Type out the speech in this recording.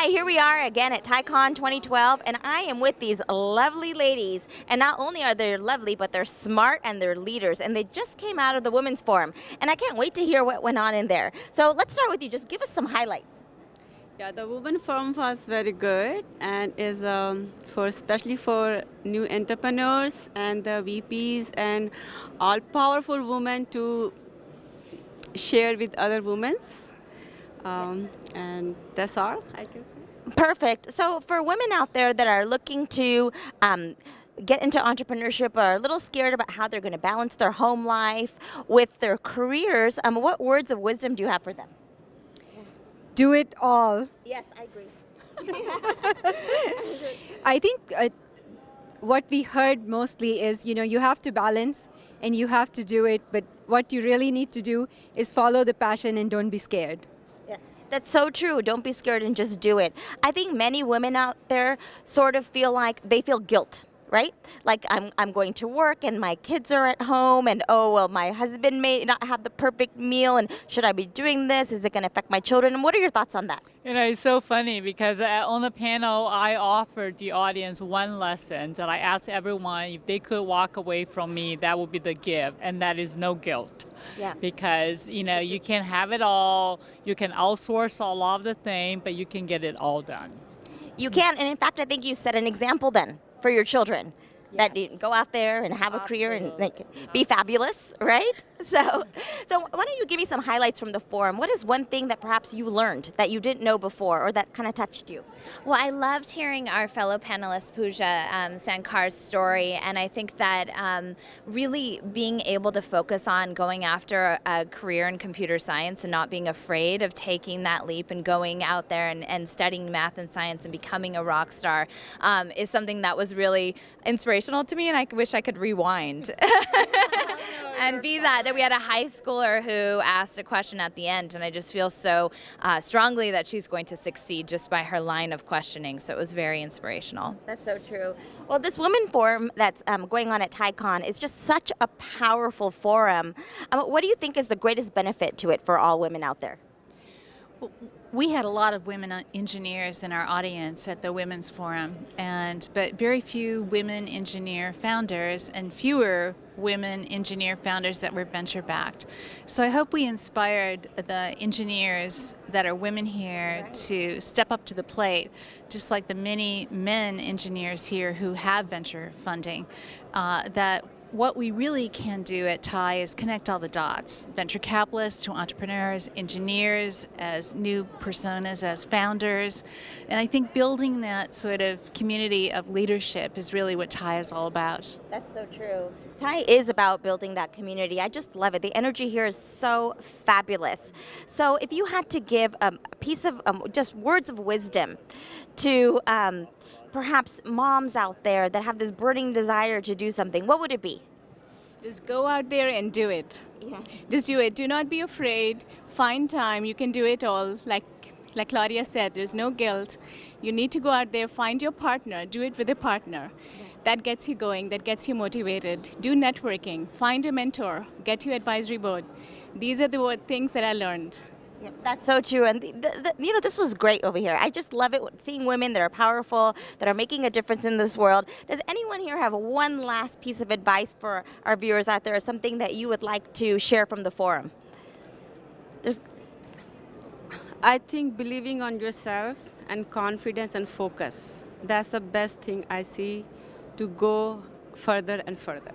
Hi, here we are again at TiEcon 2012, and I am with these lovely ladies. And not only are they lovely, but they're smart and they're leaders. And they just came out of the Women's Forum. And I can't wait to hear what went on in there. So let's start with you. Just give us some highlights. Yeah, the Women Forum was very good and is especially for new entrepreneurs and the VPs and all powerful women to share with other women. And that's all I can say. Perfect. So for women out there that are looking to get into entrepreneurship or are a little scared about how they're going to balance their home life with their careers, what words of wisdom do you have for them? Do it all. Yes, I agree. I think what we heard mostly is, you have to balance and you have to do it, but what you really need to do is follow the passion and don't be scared. Yeah, that's so true. Don't be scared and just do it. I think many women out there sort of feel like they feel guilt. Right? Like I'm going to work and my kids are at home and oh, well, my husband may not have the perfect meal and should I be doing this? Is it going to affect my children? And what are your thoughts on that? You know, it's so funny because on the panel, I offered the audience one lesson that I asked everyone if they could walk away from me, that would be the gift, and that is no guilt. Yeah. Because, you can have it all, you can outsource a lot of the things, but you can get it all done. You can, and in fact, I think you set an example then for your children. Yes. That you go out there and have a career and be fabulous, right? So why don't you give me some highlights from the forum? What is one thing that perhaps you learned that you didn't know before or that kind of touched you? Well, I loved hearing our fellow panelist Pooja Sankar's story, and I think that really being able to focus on going after a career in computer science and not being afraid of taking that leap and going out there and studying math and science and becoming a rock star is something that was really inspirational to me, and I wish I could rewind and be that we had a high schooler who asked a question at the end, and I just feel so strongly that she's going to succeed just by her line of questioning. So it was very inspirational. That's so true. Well, this Women Forum that's going on at TiEcon is just such a powerful forum. What do you think is the greatest benefit to it for all women out there? We had a lot of women engineers in our audience at the Women's Forum, but very few women engineer founders and fewer women engineer founders that were venture-backed. So I hope we inspired the engineers that are women here to step up to the plate, just like the many men engineers here who have venture funding, that what we really can do at TI is connect all the dots. Venture capitalists to entrepreneurs, engineers as new personas, as founders. And I think building that sort of community of leadership is really what TI is all about. That's so true. TI is about building that community. I just love it. The energy here is so fabulous. So if you had to give a piece of just words of wisdom to perhaps moms out there that have this burning desire to do something, what would it be? Just go out there and do it. Yeah. Just do it. Do not be afraid. Find time. You can do it all. Like Claudia said, there's no guilt. You need to go out there, find your partner, do it with a partner. Yeah. That gets you going, that gets you motivated. Do networking, find a mentor, get your advisory board. These are the things that I learned. Yep, that's so true, and this was great over here. I just love it seeing women that are powerful, that are making a difference in this world. Does anyone here have one last piece of advice for our viewers out there, or something that you would like to share from the forum? I think believing on yourself and confidence and focus, that's the best thing I see to go further and further.